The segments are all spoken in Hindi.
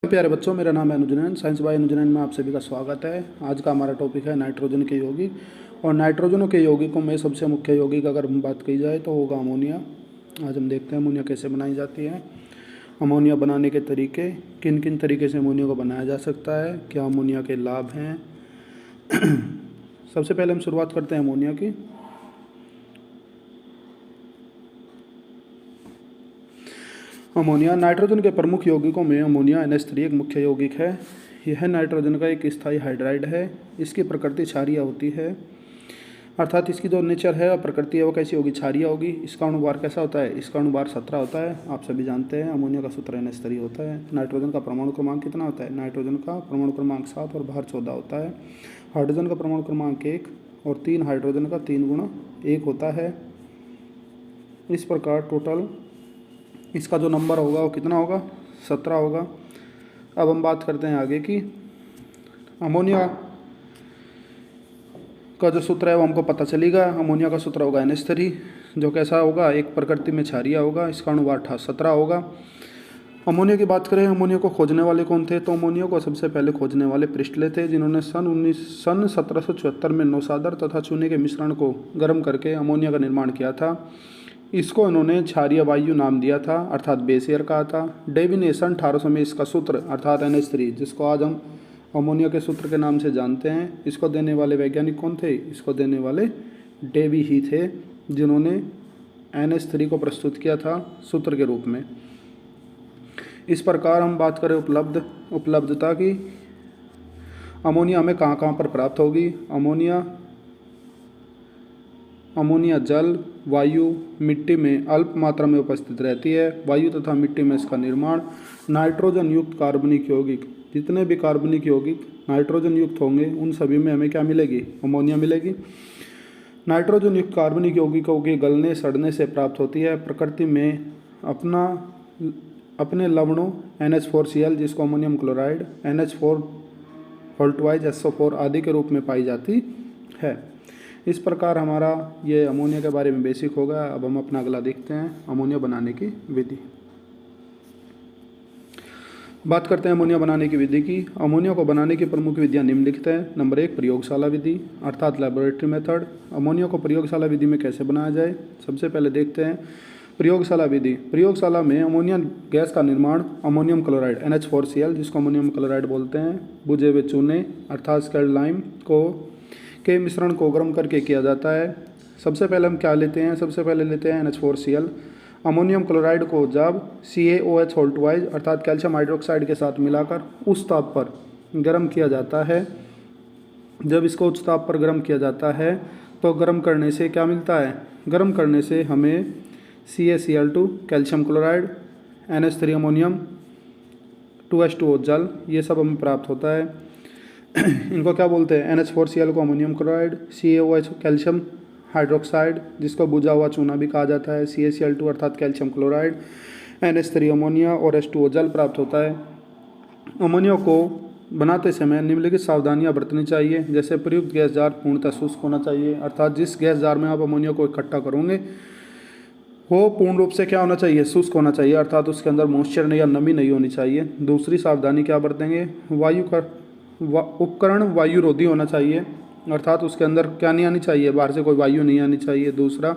प्यारे बच्चों, मेरा नाम है अनुजनैन। साइंस बाय अनुजनैन में आप सभी का स्वागत है। आज का हमारा टॉपिक है नाइट्रोजन के यौगिक। और नाइट्रोजनों के यौगिकों में सबसे मुख्य यौगिक अगर हम बात की जाए तो होगा अमोनिया। आज हम देखते हैं अमोनिया कैसे बनाई जाती है, अमोनिया बनाने के तरीके, किन किन तरीके से अमोनिया को बनाया जा सकता है, क्या अमोनिया के लाभ हैं। सबसे पहले हम शुरुआत करते हैं अमोनिया की। अमोनिया नाइट्रोजन के प्रमुख यौगिकों में अमोनिया NH3 एक मुख्य यौगिक है। यह नाइट्रोजन का एक स्थायी हाइड्राइड है। इसकी प्रकृति क्षारीय होती है, अर्थात इसकी जो नेचर है प्रकृति है वो कैसी होगी, क्षारीय होगी। इसका अणुभार कैसा होता है, इसका अणुभार 17 होता है। आप सभी जानते हैं अमोनिया का सूत्र NH3 होता है। नाइट्रोजन का परमाणु क्रमांक कितना होता है, नाइट्रोजन का परमाणु क्रमांक 7 और भार 14 होता है। हाइड्रोजन का परमाणु क्रमांक 1 और 3 हाइड्रोजन का 3 गुणा 1 होता है। इस प्रकार टोटल इसका जो नंबर होगा वो कितना होगा, 17 होगा। अब हम बात करते हैं आगे की। अमोनिया का जो सूत्र है वो हमको पता चलेगा। अमोनिया का सूत्र होगा NH3, जो कैसा होगा, एक प्रकृति में क्षारीय होगा। इसका अणुभार 17 होगा। अमोनिया की बात करें, अमोनिया को खोजने वाले कौन थे, तो अमोनिया को सबसे पहले खोजने वाले प्रिस्टले थे, जिन्होंने सन 1774 में नौसादर तथा चूने के मिश्रण को गर्म करके अमोनिया का निर्माण किया था। इसको इन्होंने क्षारीय वायु नाम दिया था, अर्थात बेस एयर कहा था। डेवी ने सन 1800 में इसका सूत्र अर्थात NH3, जिसको आज हम अमोनिया के सूत्र के नाम से जानते हैं, इसको देने वाले वैज्ञानिक कौन थे, इसको देने वाले डेवी ही थे, जिन्होंने NH3 को प्रस्तुत किया था सूत्र के रूप में। इस प्रकार हम बात करें उपलब्धता की, अमोनिया हमें कहाँ कहाँ पर प्राप्त होगी। अमोनिया जल, वायु, मिट्टी में अल्प मात्रा में उपस्थित रहती है। वायु तथा मिट्टी में इसका निर्माण नाइट्रोजन युक्त कार्बनिक यौगिक, जितने भी कार्बनिक यौगिक नाइट्रोजन युक्त होंगे उन सभी में हमें क्या मिलेगी, अमोनिया मिलेगी। नाइट्रोजन युक्त कार्बनिक यौगिकों के गलने सड़ने से प्राप्त होती है। प्रकृति में अपने लवणों NH4Cl, जिसको अमोनियम क्लोराइड, NH4 होल्टवाइज SO4 आदि के रूप में पाई जाती है। इस प्रकार हमारा ये अमोनिया के बारे में बेसिक होगा। अब हम अपना अगला देखते हैं, अमोनिया बनाने की विधि। बात करते हैं अमोनिया बनाने की विधि की। अमोनिया को बनाने की प्रमुख विधियां निम्नलिखित हैं। नंबर 1, प्रयोगशाला विधि अर्थात लेबोरेटरी मेथड। अमोनिया को प्रयोगशाला विधि में कैसे बनाया जाए, सबसे पहले देखते हैं प्रयोगशाला विधि। प्रयोगशाला में अमोनिया गैस का निर्माण अमोनियम क्लोराइड NH4Cl, जिसको अमोनियम क्लोराइड बोलते हैं, बुझे हुए चूने अर्थात स्केल्ड लाइम के मिश्रण को गर्म करके किया जाता है। सबसे पहले हम क्या लेते हैं, सबसे पहले लेते हैं NH4Cl। अमोनियम क्लोराइड को जब CaOH होल्टवाइज अर्थात कैल्शियम हाइड्रोक्साइड के साथ मिलाकर उस ताप पर गर्म किया जाता है। जब इसको उच्च ताप पर गर्म किया जाता है तो गर्म करने से क्या मिलता है, गर्म करने से हमें CaCl2 calcium chloride, NH3 ammonium, 2H2O जल, ये सब हमें प्राप्त होता है। इनको क्या बोलते हैं, NH4Cl को ammonium chloride, CaOH calcium hydroxide, जिसको बुझा हुआ चूना भी कहा जाता है, CaCl2 अर्थात कैल्शियम क्लोराइड, NH3 अमोनिया और H2O जल प्राप्त होता है। अमोनिया को बनाते समय निम्नलिखित सावधानियां बरतनी चाहिए। जैसे प्रयुक्त गैस जार पूर्णतः शुष्क होना चाहिए, अर्थात जिस गैस जार में आप अमोनिया को इकट्ठा करोगे वो पूर्ण रूप से क्या होना चाहिए, शुष्क होना चाहिए, अर्थात उसके अंदर मॉइस्चर या नमी नहीं होनी चाहिए। दूसरी सावधानी क्या बरतेंगे, उपकरण वायु रोधी होना चाहिए, अर्थात उसके अंदर क्या नहीं आनी चाहिए, बाहर से कोई वायु नहीं आनी चाहिए। दूसरा,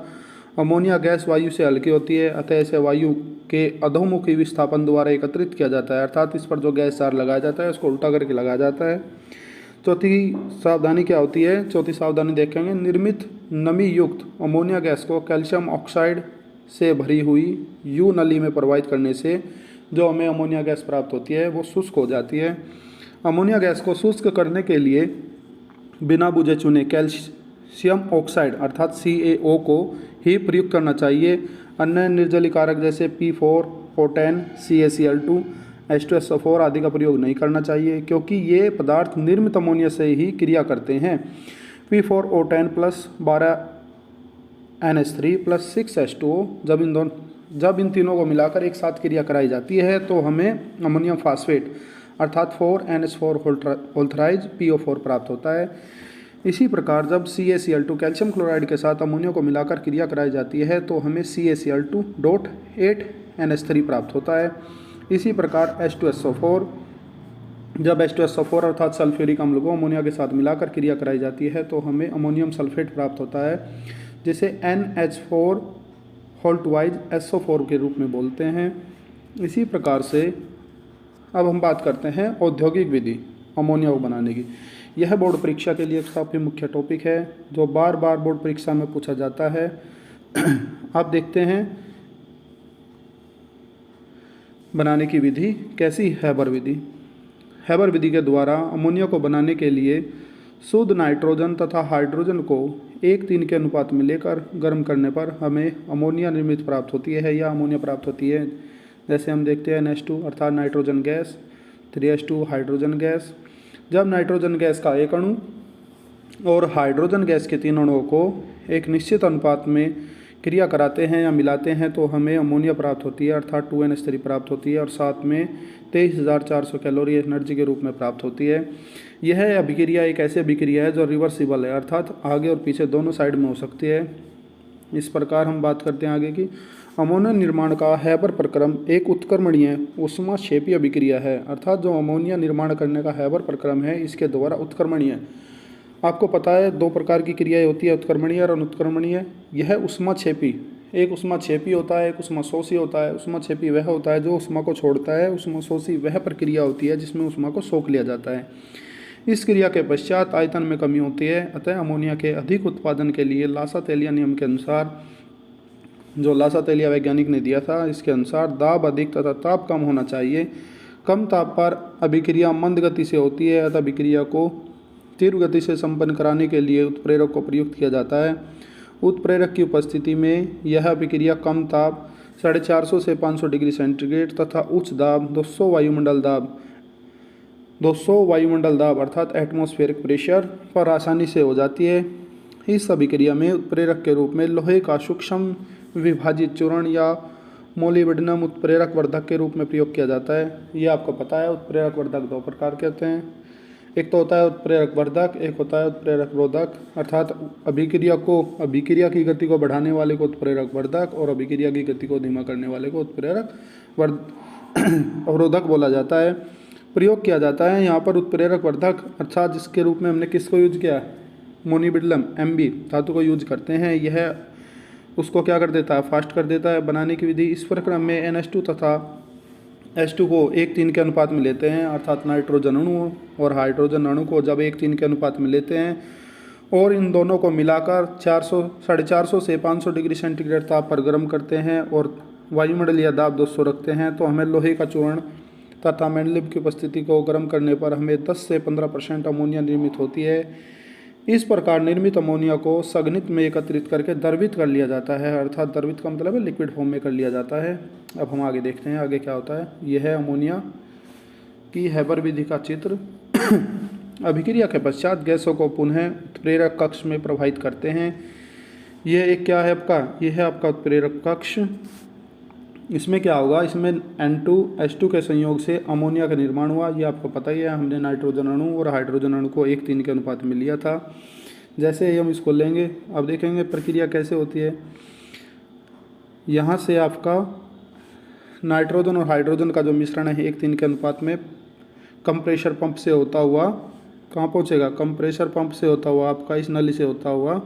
अमोनिया गैस वायु से हल्की होती है, अतः इसे वायु के अधोमुखी विस्थापन द्वारा एकत्रित किया जाता है, अर्थात इस पर जो गैस जार लगाया जाता है उसको उल्टा करके लगाया जाता है। चौथी सावधानी क्या होती है, चौथी सावधानी देखेंगे, निर्मित नमी युक्त अमोनिया गैस को कैल्शियम ऑक्साइड से भरी हुई यू नली में प्रवाहित करने से जो हमें अमोनिया गैस प्राप्त होती है वो शुष्क हो जाती है। अमोनिया गैस को शुष्क करने के लिए बिना बुझे चुने कैल्शियम ऑक्साइड अर्थात CaO को ही प्रयुक्त करना चाहिए। अन्य निर्जलीकारक जैसे P4, O10, CaCl2, H2SO4 आदि का प्रयोग नहीं करना चाहिए, क्योंकि ये पदार्थ निर्मित अमोनिया से ही क्रिया करते हैं। P4O10 plus 12 NH3 plus 6 H2O, जब इन तीनों को मिलाकर एक साथ क्रिया कराई जाती है तो हमें अमोनियम फास्फेट अर्थात 4NH4 होल्थराइज PO4 प्राप्त होता है। इसी प्रकार जब CaCl2 कैल्शियम क्लोराइड के साथ अमोनिया को मिलाकर क्रिया कराई जाती है तो हमें CaCl2.8 NH3 प्राप्त होता है। इसी प्रकार H2SO4 जब H2SO4 अर्थात सल्फ्यूरिक अम्ल को अमोनिया के साथ मिलाकर क्रिया कराई जाती है तो हमें अमोनियम सल्फेट प्राप्त होता है, जिसे NH4 होल्ट वाइज SO4 के रूप में बोलते हैं। इसी प्रकार से अब हम बात करते हैं औद्योगिक विधि अमोनिया को बनाने की। यह बोर्ड परीक्षा के लिए काफ़ी मुख्य टॉपिक है जो बार बार बोर्ड परीक्षा में पूछा जाता है। आप देखते हैं बनाने की विधि कैसी, हैबर विधि। हैबर विधि के द्वारा अमोनिया को बनाने के लिए शुद्ध नाइट्रोजन तथा हाइड्रोजन को 1:3 के अनुपात में लेकर गर्म करने पर हमें अमोनिया निर्मित प्राप्त होती है या अमोनिया प्राप्त होती है। जैसे हम देखते हैं NH2 अर्थात nitrogen gas, 3H2 hydrogen gas. जब नाइट्रोजन गैस का एक अणु और हाइड्रोजन गैस के 3 अणुओं को एक निश्चित अनुपात में क्रिया कराते हैं या मिलाते हैं तो हमें अमोनिया प्राप्त होती है अर्थात 2NH3 प्राप्त होती है और साथ में 23,400 कैलोरी एनर्जी के रूप में प्राप्त होती है। यह अभिक्रिया एक ऐसी अभिक्रिया है जो रिवर्सिबल है अर्थात आगे और पीछे दोनों साइड में हो सकती है। इस प्रकार हम बात करते हैं आगे की अमोनिया निर्माण का हैबर प्रक्रम एक उत्क्रमणीय ऊष्माक्षेपी अभिक्रिया है अर्थात जो अमोनिया निर्माण करने का हैबर प्रक्रम है इसके द्वारा उत्क्रमणीय। आपको पता है 2 प्रकार की क्रियाएं होती है, उत्क्रमणीय और अनुत्क्रमणीय। यह ऊष्माक्षेपी, एक ऊष्माक्षेपी होता है, एक ऊष्माशोषी होता है। ऊष्माक्षेपी वह होता है जो ऊष्मा को छोड़ता है, ऊष्माशोषी वह प्रक्रिया होती है जिसमें ऊष्मा को सोख लिया जाता है। इस क्रिया के पश्चात आयतन में कमी होती है, अतः अमोनिया के अधिक उत्पादन के लिए लासा-तेलिया नियम के अनुसार, जो लासा-तेलिया वैज्ञानिक ने दिया था, इसके अनुसार दाब अधिक तथा ताप कम होना चाहिए। कम ताप पर अभिक्रिया मंद गति से होती है अतः अभिक्रिया को तीव्र गति से संपन्न कराने के लिए उत्प्रेरक को प्रयुक्त किया जाता है। उत्प्रेरक की उपस्थिति में यह अभिक्रिया कम ताप 450 से 500 डिग्री सेंटीग्रेड तथा उच्च दाब 200 वायुमंडल दाब अर्थात एटमॉस्फेरिक प्रेशर पर आसानी से हो जाती है। इस अभिक्रिया में उत्प्रेरक के रूप में लोहे का सूक्ष्म विभाजित चूर्ण या मोलिब्डेनम उत्प्रेरक वर्धक के रूप में प्रयोग किया जाता है। ये आपको पता है उत्प्रेरक वर्धक 2 प्रकार के होते हैं, एक तो होता है उत्प्रेरक वर्धक, एक होता है उत्प्रेरक रोधक अर्थात अभिक्रिया की गति को बढ़ाने वाले को उत्प्रेरक वर्धक और अभिक्रिया की गति को धीमा करने वाले को उत्प्रेरक अवरोधक बोला जाता है, प्रयोग किया जाता है। यहाँ पर उत्प्रेरक वर्धक अर्थात जिसके रूप में हमने किसको यूज किया, मोनिबिडलम Mb धातु को यूज करते हैं। यह उसको क्या कर देता है, फास्ट कर देता है। बनाने की विधि इस प्रक्रम में NH2 तथा H2 को 1:3 के अनुपात में लेते हैं अर्थात नाइट्रोजन अणु और हाइड्रोजन अणु को जब 1:3 के अनुपात में लेते हैं और इन दोनों को मिलाकर 450 से 500 डिग्री सेंटीग्रेड ताप पर गर्म करते हैं और वायुमंडलीय दाब 200 रखते हैं तो हमें लोहे का चूर्ण तथा मैंडलिब की उपस्थिति को गर्म करने पर हमें 10 से 15% अमोनिया निर्मित होती है। इस प्रकार निर्मित अमोनिया को संघनित में एकत्रित करके द्रवित कर लिया जाता है अर्थात द्रवित का मतलब है लिक्विड फॉर्म में कर लिया जाता है। अब हम आगे देखते हैं आगे क्या होता है। यह है अमोनिया की हैबर विधि का चित्र। अभिक्रिया के पश्चात गैसों को पुनः उत्प्रेरक कक्ष में प्रवाहित करते हैं। यह एक क्या है आपका, यह है आपका उत्प्रेरक कक्ष। इसमें क्या होगा, इसमें N2H2 के संयोग से अमोनिया का निर्माण हुआ। ये आपको पता ही है, हमने नाइट्रोजन अणु और हाइड्रोजन अणु को 1:3 के अनुपात में लिया था। जैसे ही हम इसको लेंगे अब देखेंगे प्रक्रिया कैसे होती है। यहाँ से आपका नाइट्रोजन और हाइड्रोजन का जो मिश्रण है 1:3 के अनुपात में कंप्रेशर पंप से होता हुआ कहाँ पहुँचेगा, कंप्रेशर पंप से होता हुआ आपका इस नली से होता हुआ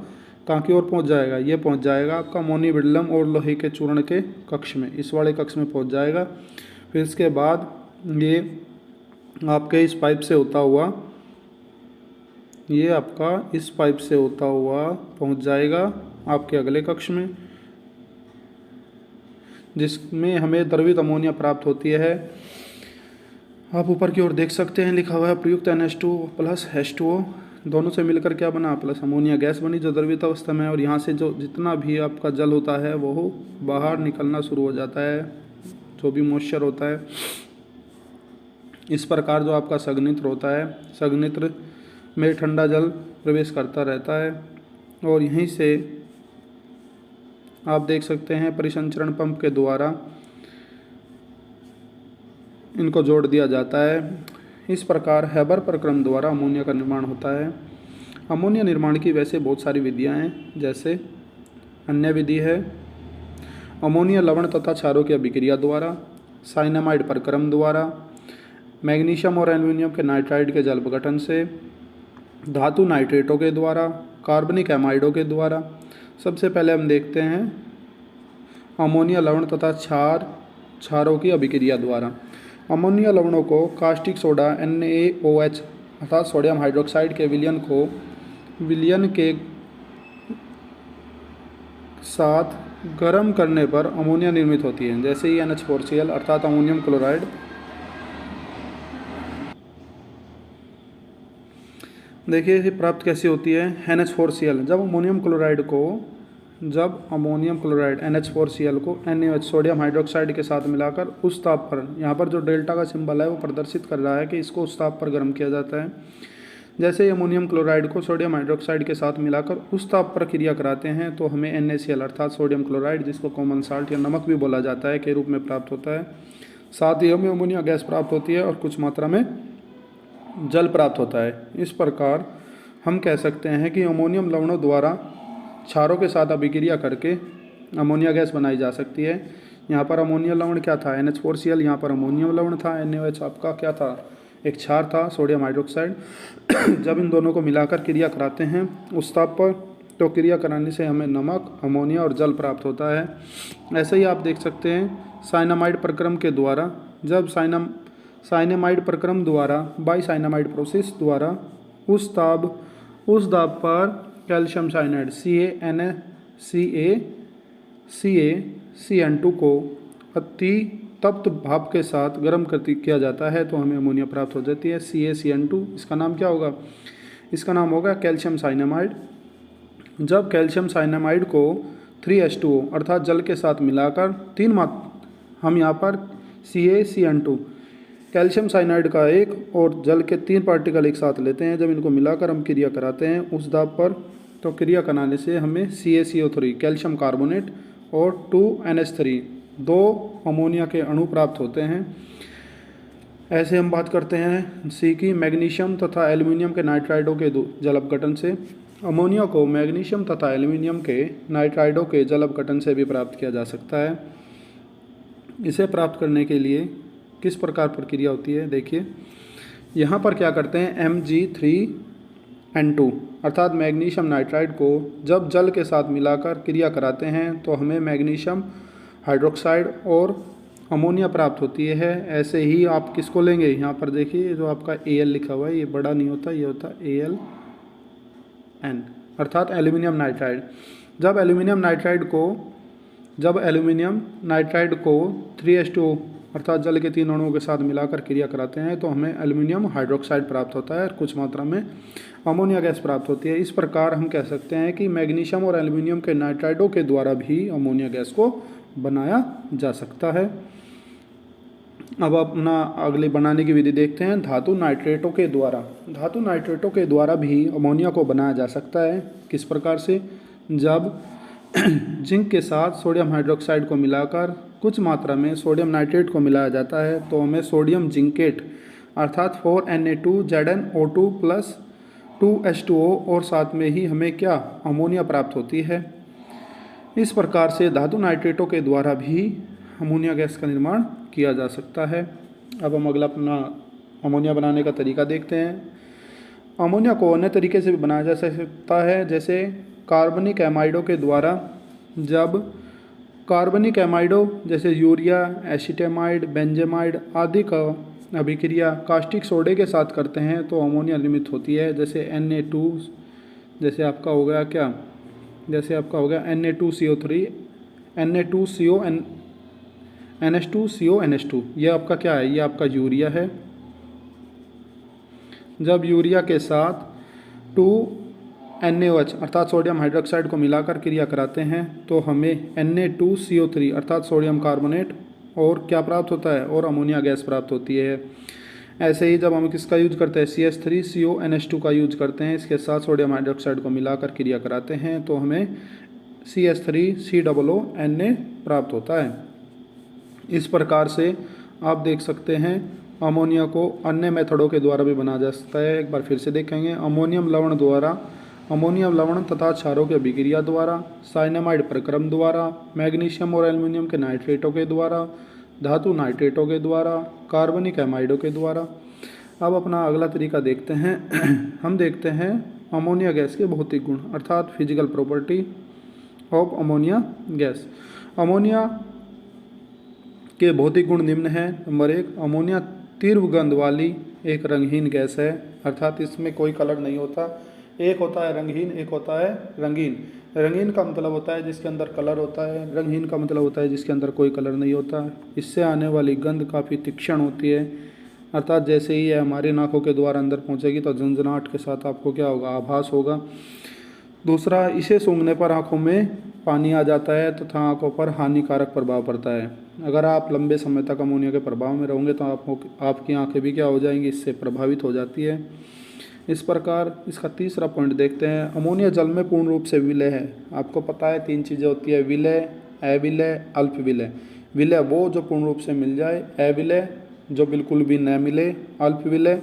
कहाँ की ओर पहुँच जाएगा, ये पहुँच जाएगा आपका मोनिबिडलम और लोहे के चूर्ण के कक्ष में, इस वाले कक्ष में पहुँच जाएगा। फिर इसके बाद ये आपके इस पाइप से होता हुआ, ये आपका इस पाइप से होता हुआ पहुँच जाएगा आपके अगले कक्ष में जिसमें हमें द्रवित अमोनिया प्राप्त होती है। आप ऊपर की ओर देख सकते हैं लिखा हुआ है प्रयुक्त NH2 प्लस H2O दोनों से मिलकर क्या बना, प्लस अमोनिया गैस बनी जो द्रवित अवस्था में है और यहाँ से जो जितना भी आपका जल होता है वो बाहर निकलना शुरू हो जाता है, जो भी मॉइस्चर होता है। इस प्रकार जो आपका संघनित्र होता है, संघनित्र में ठंडा जल प्रवेश करता रहता है और यहीं से आप देख सकते हैं परिसंचरण पंप के द्वारा इनको जोड़ दिया जाता है। इस प्रकार हैबर प्रक्रम द्वारा अमोनिया का निर्माण होता है। अमोनिया निर्माण की वैसे बहुत सारी विधियां हैं, जैसे अन्य विधि है अमोनिया लवण तथा क्षारों की अभिक्रिया द्वारा, साइनामाइड प्रक्रम द्वारा, मैग्नीशियम और एल्युमिनियम के नाइट्राइड के जल अपघटन से, धातु नाइट्रेटों के द्वारा, कार्बनिक एमाइडों के द्वारा। सबसे पहले हम देखते हैं अमोनिया लवण तथा क्षारों की अभिक्रिया द्वारा। अमोनिया लवणों को कास्टिक सोडा NaOH अर्थात सोडियम हाइड्रोक्साइड के विलयन के साथ गर्म करने पर अमोनिया निर्मित होती है। जैसे ही NH4Cl अर्थात अमोनियम क्लोराइड देखिए ये प्राप्त कैसे होती है। NH4Cl जब अमोनियम क्लोराइड NH4Cl को NaOH सोडियम हाइड्रोक्साइड के साथ मिलाकर उस ताप पर, यहाँ पर जो डेल्टा का सिंबल है वो प्रदर्शित कर रहा है कि इसको उस ताप पर गर्म किया जाता है। जैसे ही अमोनियम क्लोराइड को सोडियम हाइड्रोक्साइड के साथ मिलाकर उस ताप पर क्रिया कराते हैं तो हमें NaCl अर्थात सोडियम क्लोराइड, जिसको कॉमन साल्ट या नमक भी बोला जाता है, के रूप में प्राप्त होता है। साथ ही हमें अमोनिया गैस प्राप्त होती है और कुछ मात्रा में जल प्राप्त होता है। इस प्रकार हम कह सकते हैं कि अमोनियम लवणों द्वारा क्षारों के साथ अभिक्रिया करके अमोनिया गैस बनाई जा सकती है। यहाँ पर अमोनिया लवण क्या था, NH4Cl, यहाँ पर अमोनियम लवण था, NaOH आपका क्या था, एक क्षार था सोडियम हाइड्रोक्साइड। जब इन दोनों को मिलाकर क्रिया कराते हैं उस ताप पर तो क्रिया कराने से हमें नमक, अमोनिया और जल प्राप्त होता है। ऐसे ही आप देख सकते हैं साइनामाइड प्रक्रम के द्वारा, जब साइनामाइड प्रक्रम द्वारा बाईसाइनामाइड प्रोसेस द्वारा उस दाब पर कैल्शियम साइनाइड CaCN2 को अति तप्त भाप के साथ गर्म किया जाता है तो हमें अमोनिया प्राप्त हो जाती है। CaCN2 इसका नाम क्या होगा, इसका नाम होगा कैल्शियम साइनामाइड। जब कैल्शियम साइनामाइड को 3H2O अर्थात जल के साथ मिलाकर हम यहाँ पर CaCN2 कैल्शियम साइनाइड का एक और जल के 3 पार्टिकल एक साथ लेते हैं। जब इनको मिलाकर हम क्रिया कराते हैं उस दाब पर तो क्रिया कराने से हमें CaCO3 कैल्शियम कार्बोनेट और 2NH3 2 अमोनिया के अणु प्राप्त होते हैं। ऐसे हम बात करते हैं सी की मैग्नीशियम तथा एल्युमिनियम के नाइट्राइडों के जल अपघटन से। अमोनिया को मैग्नीशियम तथा एल्युमिनियम के नाइट्राइडों के जल अपघटन से भी प्राप्त किया जा सकता है। इसे प्राप्त करने के लिए किस प्रकार प्रक्रिया होती है, देखिए यहाँ पर क्या करते हैं Mg3N2 अर्थात मैग्नीशियम नाइट्राइड को जब जल के साथ मिलाकर क्रिया कराते हैं तो हमें मैग्नीशियम हाइड्रोक्साइड और अमोनिया प्राप्त होती है। ऐसे ही आप किसको लेंगे, यहाँ पर देखिए जो आपका Al लिखा हुआ है ये बड़ा नहीं होता, ये होता AlN अर्थात एल्यूमिनियम नाइट्राइड। जब एल्यूमिनियम नाइट्राइड को 3H2O अर्थात जल के 3 अणुओं के साथ मिलाकर क्रिया कराते हैं तो हमें एल्यूमिनियम हाइड्रोक्साइड प्राप्त होता है और कुछ मात्रा में अमोनिया गैस प्राप्त होती है। इस प्रकार हम कह सकते हैं कि मैग्नीशियम और एल्यूमिनियम के नाइट्राइडों के द्वारा भी अमोनिया गैस को बनाया जा सकता है। अब अपना अगली बनाने की विधि देखते हैं धातु नाइट्रेटों के द्वारा। धातु नाइट्रेटों के द्वारा भी अमोनिया को बनाया जा सकता है। किस प्रकार से, जब जिंक के साथ सोडियम हाइड्रोक्साइड को मिलाकर कुछ मात्रा में सोडियम नाइट्रेट को मिलाया जाता है तो हमें सोडियम जिंकेट अर्थात 4Na2ZnO2 प्लस 2H2O और साथ में ही हमें क्या अमोनिया प्राप्त होती है। इस प्रकार से धातु नाइट्रेटों के द्वारा भी अमोनिया गैस का निर्माण किया जा सकता है। अब हम अगला अपना अमोनिया बनाने का तरीका देखते हैं। अमोनिया को अन्य तरीके से भी बनाया जा सकता है, जैसे कार्बनिक एमाइडों के द्वारा। जब कार्बनिक एमाइडो जैसे यूरिया, एसिटेमाइड, बेंजेमाइड आदि का अभिक्रिया कास्टिक सोडे के साथ करते हैं तो अमोनिया निर्मित होती है। जैसे Na2 जैसे आपका हो गया क्या, जैसे आपका हो गया Na2CO3 Na2CO NH2CO NH2, ये आपका क्या है, ये आपका यूरिया है। जब यूरिया के साथ 2NaOH अर्थात सोडियम हाइड्रोक्साइड को मिलाकर क्रिया कराते हैं तो हमें Na2CO3 अर्थात सोडियम कार्बोनेट और क्या प्राप्त होता है, और अमोनिया गैस प्राप्त होती है। ऐसे ही जब हम किसका यूज करते हैं CH3CONH2 का यूज करते हैं, इसके साथ सोडियम हाइड्रोक्साइड को मिलाकर क्रिया कराते हैं तो हमें CH3COONA प्राप्त होता है। इस प्रकार से आप देख सकते हैं अमोनिया को अन्य मेथडों के द्वारा भी बनाया जा सकता है। एक बार फिर से देखेंगे, अमोनियम लवण तथा क्षारों की अभिक्रिया द्वारा, साइनामाइड प्रक्रम द्वारा, मैग्नीशियम और एल्युमिनियम के नाइट्रेटों के द्वारा, धातु नाइट्रेटों के द्वारा, कार्बनिक एमाइडों के द्वारा। अब अपना अगला तरीका देखते हैं। हम देखते हैं अमोनिया गैस के भौतिक गुण अर्थात physical property of ammonia gas. Ammonia के भौतिक गुण निम्न हैं। नंबर 1, अमोनिया तीव्र गंध वाली एक रंगहीन गैस है, अर्थात इसमें कोई कलर नहीं होता। एक होता है रंगहीन, एक होता है रंगीन। रंगीन का मतलब होता है जिसके अंदर कलर होता है, रंगहीन का मतलब होता है जिसके अंदर कोई कलर नहीं होता। इससे आने वाली गंध काफ़ी तीक्ष्ण होती है, अर्थात जैसे ही यह हमारी नाकों के द्वारा अंदर पहुंचेगी तो झंझनाहट के साथ आपको क्या होगा, आभास होगा। दूसरा, इसे सूंघने पर आंखों में पानी आ जाता है तथा आंखों पर हानिकारक प्रभाव पड़ता है। अगर आप लंबे समय तक अमोनिया के प्रभाव में रहोगे तो आपकी आंखें भी क्या हो जाएंगी, इससे प्रभावित हो जाती है। इस प्रकार इसका तीसरा पॉइंट देखते हैं। अमोनिया जल में पूर्ण रूप से विलय है। आपको पता है 3 चीज़ें होती है, विलय, अविलय, अल्प विलय। विलय वो जो पूर्ण रूप से मिल जाए, अविलय जो बिल्कुल भी न मिले, अल्प विलय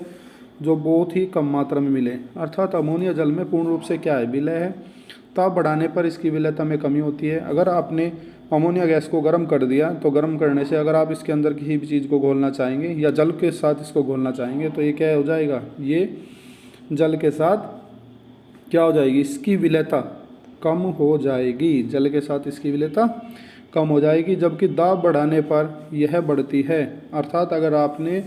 जो बहुत ही कम मात्रा में मिले। अर्थात अमोनिया जल में पूर्ण रूप से क्या है, विलय है। ताप बढ़ाने पर इसकी विलयता में कमी होती है। अगर आपने अमोनिया गैस को गर्म कर दिया तो गर्म करने से अगर आप इसके अंदर किसी भी चीज़ को घोलना चाहेंगे या जल के साथ इसको घोलना चाहेंगे तो ये क्या हो जाएगा, ये जल के साथ क्या हो जाएगी, इसकी विलयता कम हो जाएगी। जल के साथ इसकी विलयता कम हो जाएगी, जबकि दाब बढ़ाने पर यह बढ़ती है। अर्थात अगर आपने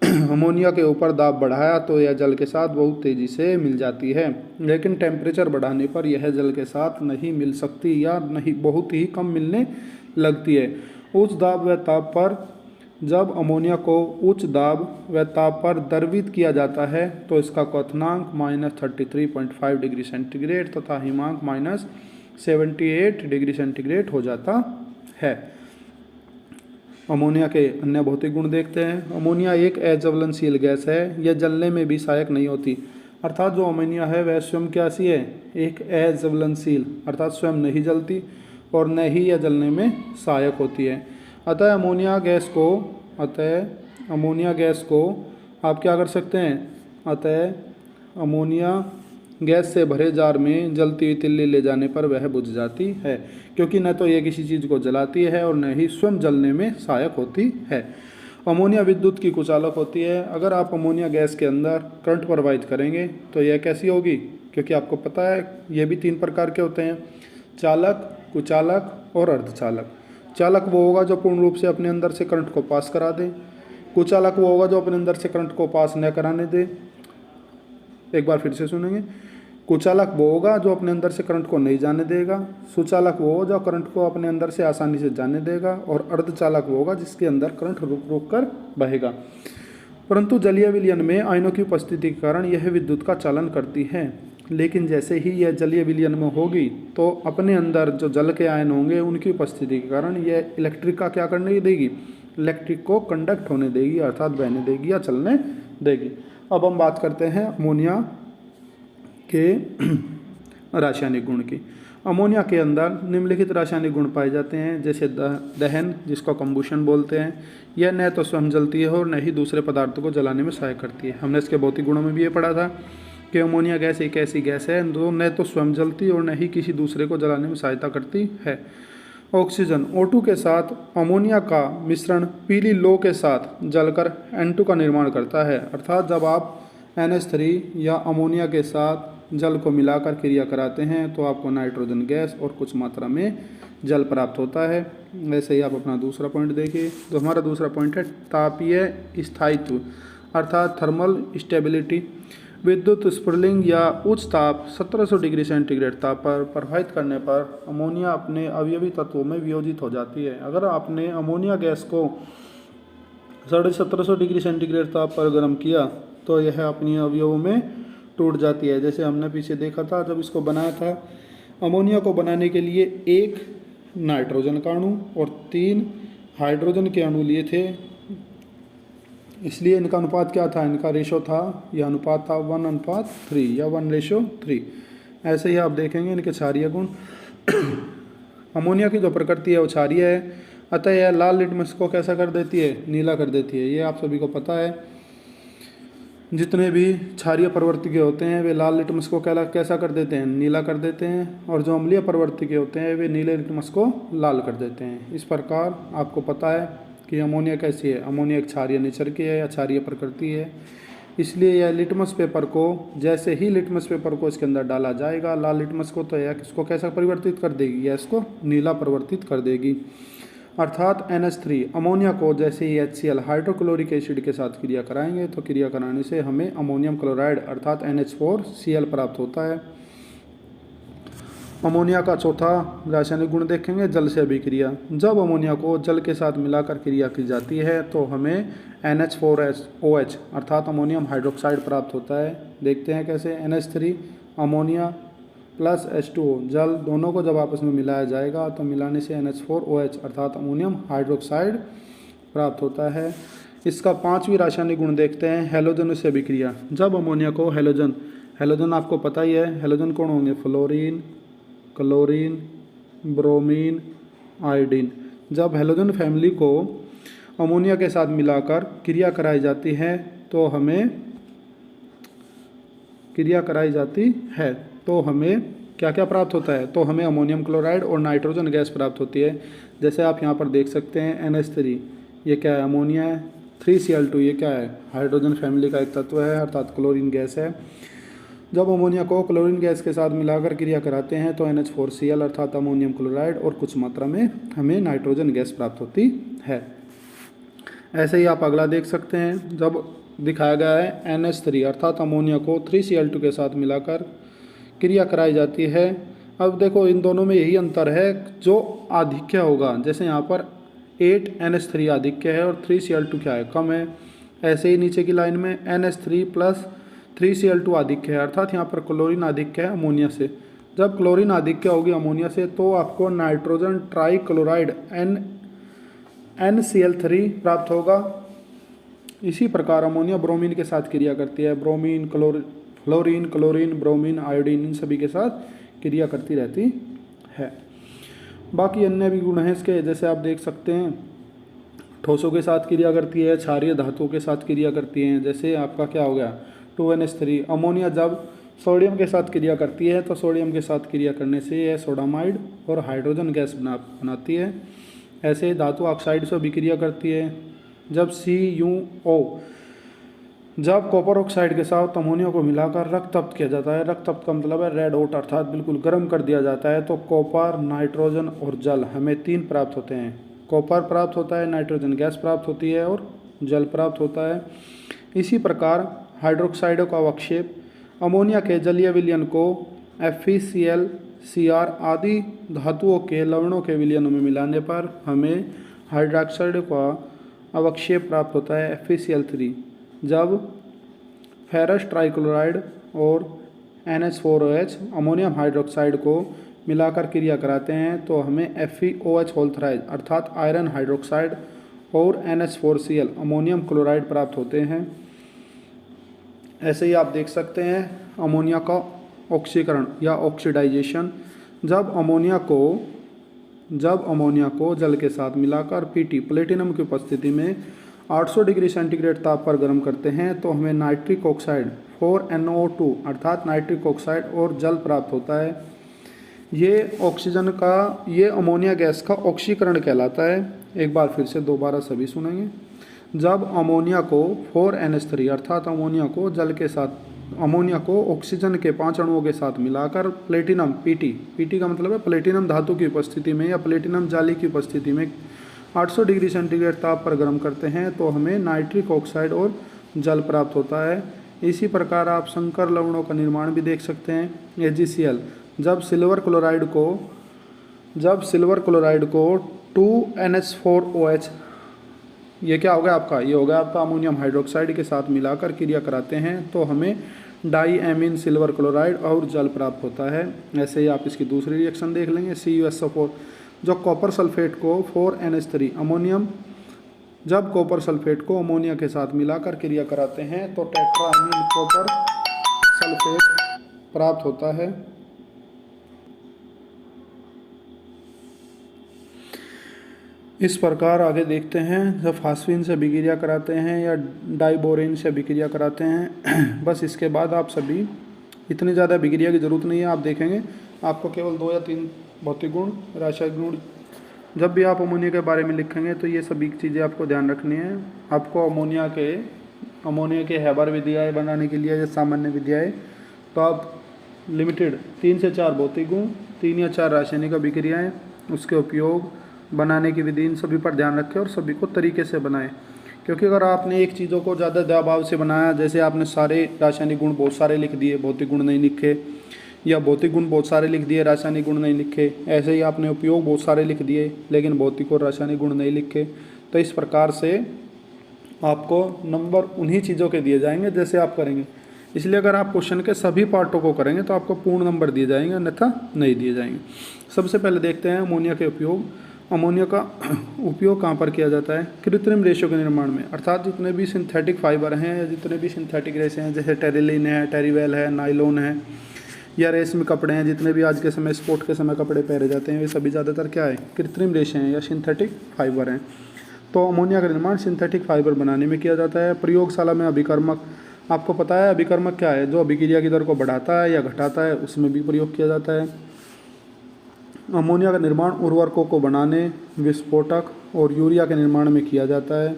अमोनिया के ऊपर दाब बढ़ाया तो यह जल के साथ बहुत तेज़ी से मिल जाती है, लेकिन टेम्परेचर बढ़ाने पर यह जल के साथ नहीं मिल सकती या नहीं, बहुत ही कम मिलने लगती है। उच्च दाब व ताप पर जब अमोनिया को उच्च दाब व ताप पर द्रवित किया जाता है तो इसका क्वथनांक -33.5 डिग्री सेंटीग्रेड तथा हिमांक -78 डिग्री सेंटीग्रेड हो जाता है। अमोनिया के अन्य भौतिक गुण देखते हैं। अमोनिया एक अज्वलनशील गैस है, यह जलने में भी सहायक नहीं होती। अर्थात जो अमोनिया है वह स्वयं कैसी है, एक अज्वलनशील, अर्थात स्वयं नहीं जलती और न ही यह जलने में सहायक होती है। अतः अमोनिया गैस को आप क्या कर सकते हैं, अतः अमोनिया गैस से भरे जार में जलती हुई तिल्ली ले जाने पर वह बुझ जाती है, क्योंकि न तो यह किसी चीज़ को जलाती है और न ही स्वयं जलने में सहायक होती है। अमोनिया विद्युत की कुचालक होती है। अगर आप अमोनिया गैस के अंदर करंट प्रवाहित करेंगे तो यह कैसी होगी, क्योंकि आपको पता है ये भी 3 प्रकार के होते हैं, चालक, कुचालक और अर्धचालक। चालक वो होगा जो पूर्ण रूप से अपने अंदर से करंट को पास करा दे। कुचालक वो होगा जो अपने अंदर से करंट को पास न कराने दे। एक बार फिर से सुनेंगे। कुचालक वो होगा जो अपने अंदर से करंट को नहीं जाने देगा। सुचालक वो होगा जो करंट को अपने अंदर से आसानी से जाने देगा। और अर्धचालक वो होगा जिसके अंदर करंट रुक रुक कर बहेगा। परंतु जलीय विलयन में आयनों की उपस्थिति के कारण यह विद्युत का चालन करती है, लेकिन जैसे ही यह जलीय विलयन में होगी तो अपने अंदर जो जल के आयन होंगे उनकी उपस्थिति के कारण यह इलेक्ट्रिक का क्या करने देगी, इलेक्ट्रिक को कंडक्ट होने देगी, अर्थात बहने देगी या चलने देगी। अब हम बात करते हैं अमोनिया के रासायनिक गुण की। अमोनिया के अंदर निम्नलिखित रासायनिक गुण पाए जाते हैं, जैसे दहन, जिसको कंबुशन बोलते हैं। यह न तो स्वयं जलती है और न ही दूसरे पदार्थों को जलाने में सहायक करती है। हमने इसके भौतिक गुणों में भी ये पढ़ा था कि अमोनिया गैस एक ऐसी गैस है जो न तो स्वयं जलती और न ही किसी दूसरे को जलाने में सहायता करती है। ऑक्सीजन O2 के साथ अमोनिया का मिश्रण पीली लौ के साथ जलकर N2 का निर्माण करता है। अर्थात जब आप NH3 या अमोनिया के साथ जल को मिलाकर क्रिया कराते हैं तो आपको नाइट्रोजन गैस और कुछ मात्रा में जल प्राप्त होता है। वैसे ही आप अपना दूसरा पॉइंट देखिए। तो हमारा दूसरा पॉइंट है तापीय स्थायित्व अर्थात थर्मल स्टेबिलिटी। विद्युत स्फुलिंग या उच्च ताप 1700 डिग्री सेंटीग्रेड ताप पर प्रवाहित करने पर अमोनिया अपने अवयवी तत्वों में वियोजित हो जाती है। अगर आपने अमोनिया गैस को 1750 डिग्री सेंटीग्रेड ताप पर गर्म किया तो यह अपनी अवयवों में टूट जाती है। जैसे हमने पीछे देखा था जब इसको बनाया था, अमोनिया को बनाने के लिए 1 नाइट्रोजन का अणु और 3 हाइड्रोजन के अणु लिए थे, इसलिए इनका अनुपात क्या था, इनका रेशो था, यह अनुपात था 1:3 या 1:3। ऐसे ही आप देखेंगे इनके क्षारीय गुण। अमोनिया की जो प्रकृति है वो क्षारीय है, अतः यह लाल लिटमस को कैसा कर देती है, नीला कर देती है। ये आप सभी को पता है। जितने भी क्षारीय प्रवर्तिके होते हैं वे लाल लिटमस को कैसा कर देते हैं, नीला कर देते हैं, और जो अम्लीय प्रवर्तिके होते हैं वे नीले लिटमस को लाल कर देते हैं। इस प्रकार आपको पता है कि अमोनिया कैसी है, अमोनिया एक क्षारीय नेचर की है या क्षारीय प्रकृति है। इसलिए यह लिटमस पेपर को, जैसे ही लिटमस पेपर को इसके अंदर डाला जाएगा, लाल लिटमस को, तो यह किसको कैसा परिवर्तित कर देगी, यह इसको नीला परिवर्तित कर देगी। अर्थात NH3 अमोनिया को जैसे ही HCl हाइड्रोक्लोरिक एसिड के साथ क्रिया कराएंगे तो क्रिया कराने से हमें अमोनियम क्लोराइड अर्थात NH4Cl प्राप्त होता है। अमोनिया का चौथा रासायनिक गुण देखेंगे, जल से अभिक्रिया। जब अमोनिया को जल के साथ मिलाकर क्रिया की जाती है तो हमें NH4OH अर्थात अमोनियम हाइड्रोक्साइड प्राप्त होता है। देखते हैं कैसे। NH3 अमोनिया प्लस H2O जल, दोनों को जब आपस में मिलाया जाएगा तो मिलाने से NH4OH अर्थात अमोनियम हाइड्रोक्साइड प्राप्त होता है। इसका पांचवी रासायनिक गुण देखते हैं, हैलोजन से अभिक्रिया। जब अमोनिया को हैलोजन आपको पता ही है, हैलोजन कौन होंगे, फ्लोरीन, क्लोरीन, ब्रोमीन, आयोडीन। जब हैलोजन फैमिली को अमोनिया के साथ मिलाकर क्रिया कराई जाती है तो हमें क्या क्या प्राप्त होता है, तो हमें अमोनियम क्लोराइड और नाइट्रोजन गैस प्राप्त होती है। जैसे आप यहाँ पर देख सकते हैं NH3 ये क्या है, अमोनिया है। 3Cl2 ये क्या है, हाइड्रोजन फैमिली का एक तत्व है अर्थात क्लोरीन गैस है। जब अमोनिया को क्लोरीन गैस के साथ मिलाकर क्रिया कराते हैं तो NH4Cl अर्थात अमोनियम क्लोराइड और कुछ मात्रा में हमें नाइट्रोजन गैस प्राप्त होती है। ऐसे ही आप अगला देख सकते हैं, जब दिखाया गया है NH3 अर्थात अमोनिया को 3Cl2 के साथ मिलाकर क्रिया कराई जाती है। अब देखो इन दोनों में यही अंतर है, जो आधिक्य होगा, जैसे यहाँ पर 8NH3 आधिक्य है और 3Cl2 क्या है, कम है। ऐसे ही नीचे की लाइन में NH3 प्लस 3Cl2 आधिक्य है, अर्थात यहाँ पर क्लोरीन आधिक्य है अमोनिया से। जब क्लोरीन आधिक्य होगी अमोनिया से तो आपको नाइट्रोजन ट्राइक्लोराइड NCl3 प्राप्त होगा। इसी प्रकार अमोनिया ब्रोमीन के साथ क्रिया करती है, bromine, fluorine, chlorine, bromine, iodine, इन सभी के साथ क्रिया करती रहती है। बाकी अन्य भी गुण हैं इसके, जैसे आप देख सकते हैं ठोसों के साथ क्रिया करती है, क्षारीय धातुओं के साथ क्रिया करती हैं। जैसे आपका क्या हो गया 2NH3। अमोनिया जब सोडियम के साथ क्रिया करती है तो सोडियम के साथ क्रिया करने से यह सोडामाइड और हाइड्रोजन गैस बनाती है। ऐसे ही धातु ऑक्साइड से भी क्रिया करती है। जब CuO जब कॉपर ऑक्साइड के साथ अमोनिया को मिलाकर रक्त किया जाता है, रक्त का मतलब है रेड हॉट अर्थात बिल्कुल गर्म कर दिया जाता है, तो कॉपर, नाइट्रोजन और जल हमें 3 प्राप्त होते हैं। कॉपर प्राप्त होता है, नाइट्रोजन गैस प्राप्त होती है और जल प्राप्त होता है। इसी प्रकार हाइड्रोक्साइडों का अवक्षेप अमोनिया के जलीय विलयन को FeCl, Cr आदि धातुओं के लवणों के विलयनों में मिलाने पर हमें हाइड्रोक्साइड का अवक्षेप प्राप्त होता है FeCl3। जब फेरस ट्राइक्लोराइड और NH4OH अमोनियम हाइड्रोक्साइड को मिलाकर क्रिया कराते हैं तो हमें FeOH होल थ्राइज अर्थात आयरन हाइड्रोक्साइड और NH4Cl अमोनियम क्लोराइड प्राप्त होते हैं। ऐसे ही आप देख सकते हैं अमोनिया का ऑक्सीकरण या ऑक्सीडाइजेशन। जब अमोनिया को जल के साथ मिलाकर Pt प्लेटिनम की उपस्थिति में 800 डिग्री सेंटीग्रेड ताप पर गर्म करते हैं तो हमें नाइट्रिक ऑक्साइड 4NO2 अर्थात नाइट्रिक ऑक्साइड और जल प्राप्त होता है। ये अमोनिया गैस का ऑक्सीकरण कहलाता है। एक बार फिर से दोबारा सभी सुनेंगे। जब अमोनिया को 4NH3 अर्थात अमोनिया को ऑक्सीजन के 5 अणुओं के साथ मिलाकर प्लेटिनम Pt का मतलब है प्लेटिनम धातु की उपस्थिति में या प्लेटिनम जाली की उपस्थिति में 800 डिग्री सेंटीग्रेड ताप पर गर्म करते हैं तो हमें नाइट्रिक ऑक्साइड और जल प्राप्त होता है। इसी प्रकार आप संकर लवणों का निर्माण भी देख सकते हैं। AgCl जब सिल्वर क्लोराइड को 2NH4OH ये क्या हो गया आपका, ये हो गया आपका अमोनियम हाइड्रोक्साइड के साथ मिलाकर क्रिया कराते हैं तो हमें डाईएमीन सिल्वर क्लोराइड और जल प्राप्त होता है। ऐसे ही आप इसकी दूसरी रिएक्शन देख लेंगे CuSO4 जो कॉपर सल्फेट को 4NH3 जब कॉपर सल्फेट को अमोनिया के साथ मिलाकर क्रिया कराते हैं तो टेट्रामीन कॉपर सल्फेट प्राप्त होता है। इस प्रकार आगे देखते हैं, जब फास्फीन से अभिक्रिया कराते हैं या डाइबोरेन से अभिक्रिया कराते हैं। बस इसके बाद आप सभी इतनी ज़्यादा अभिक्रिया की जरूरत नहीं है। आप देखेंगे आपको केवल 2 या 3 भौतिक गुण, रासायनिक गुण जब भी आप अमोनिया के बारे में लिखेंगे तो ये सभी चीज़ें आपको ध्यान रखनी है। आपको अमोनिया के हैबर विधियाएँ बनाने के लिए या सामान्य विधियाएँ, तो आप लिमिटेड 3 से 4 भौतिक गुण, 3 या 4 रासायनिक अभिक्रियाएँ, उसके उपयोग, बनाने की विधि, इन सभी पर ध्यान रखें और सभी को तरीके से बनाएं। क्योंकि अगर आपने एक चीज़ों को ज़्यादा दबाव से बनाया, जैसे आपने सारे रासायनिक गुण बहुत सारे लिख दिए, भौतिक गुण नहीं लिखे, या भौतिक गुण बहुत सारे लिख दिए, रासायनिक गुण नहीं लिखे, ऐसे ही आपने उपयोग बहुत सारे लिख दिए लेकिन भौतिक और रासायनिक गुण नहीं लिखे, तो इस प्रकार से आपको नंबर उन्हीं चीज़ों के दिए जाएंगे जैसे आप करेंगे। इसलिए अगर आप क्वेश्चन के सभी पार्टों को करेंगे तो आपको पूर्ण नंबर दिए जाएंगे, अन्यथा नहीं दिए जाएंगे। सबसे पहले देखते हैं अमोनिया के उपयोग। अमोनिया का उपयोग कहाँ पर किया जाता है? कृत्रिम रेशों के निर्माण में, अर्थात जितने भी सिंथेटिक फाइबर हैं या जितने भी सिंथेटिक रेशे हैं, जैसे टेरिलिन है, टेरीवेल है, नाइलॉन है, या रेशमी कपड़े हैं, जितने भी आज के समय स्पोर्ट के समय कपड़े पहने जाते हैं, वे सभी ज़्यादातर क्या है? कृत्रिम रेशे हैं या सिंथेटिक फाइबर हैं। तो अमोनिया का निर्माण सिंथेटिक फाइबर बनाने में किया जाता है। प्रयोगशाला में अभिकर्मक, आपको पता है अभिकर्मक क्या है? जो अभिक्रिया की दर को बढ़ाता है या घटाता है, उसमें भी प्रयोग किया जाता है। अमोनिया का निर्माण उर्वरकों को बनाने, विस्फोटक और यूरिया के निर्माण में किया जाता है।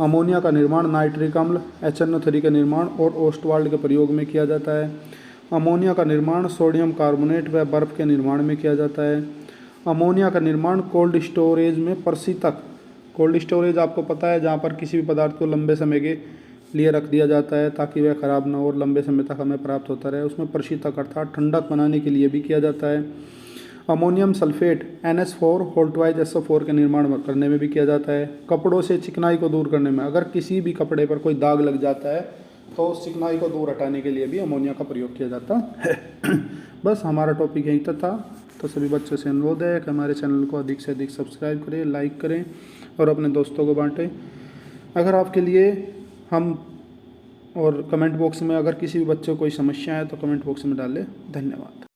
अमोनिया का निर्माण नाइट्रिक अम्ल, HNO3 के निर्माण और ओस्टवाल्ड के प्रयोग में किया जाता है। अमोनिया का निर्माण सोडियम कार्बोनेट व बर्फ के निर्माण में किया जाता है। अमोनिया का निर्माण कोल्ड स्टोरेज में प्रशीतक, कोल्ड स्टोरेज आपको पता है जहाँ पर किसी भी पदार्थ को लंबे समय के लिए रख दिया जाता है ताकि वह खराब ना हो और लंबे समय तक हमें प्राप्त होता रहे, उसमें प्रशीतक अर्थात ठंडक बनाने के लिए भी किया जाता है। अमोनियम सल्फेट NH4 होल्टवाइज SO4 के निर्माण करने में भी किया जाता है। कपड़ों से चिकनाई को दूर करने में, अगर किसी भी कपड़े पर कोई दाग लग जाता है तो उस चिकनाई को दूर हटाने के लिए भी अमोनिया का प्रयोग किया जाता है। बस हमारा टॉपिक यही तक था। तो सभी बच्चों से अनुरोध है कि हमारे चैनल को अधिक से अधिक सब्सक्राइब करें, लाइक करें और अपने दोस्तों को बांटें। अगर आपके लिए हम और कमेंट बॉक्स में अगर किसी भी बच्चे को कोई समस्या है तो कमेंट बॉक्स में डालें। धन्यवाद।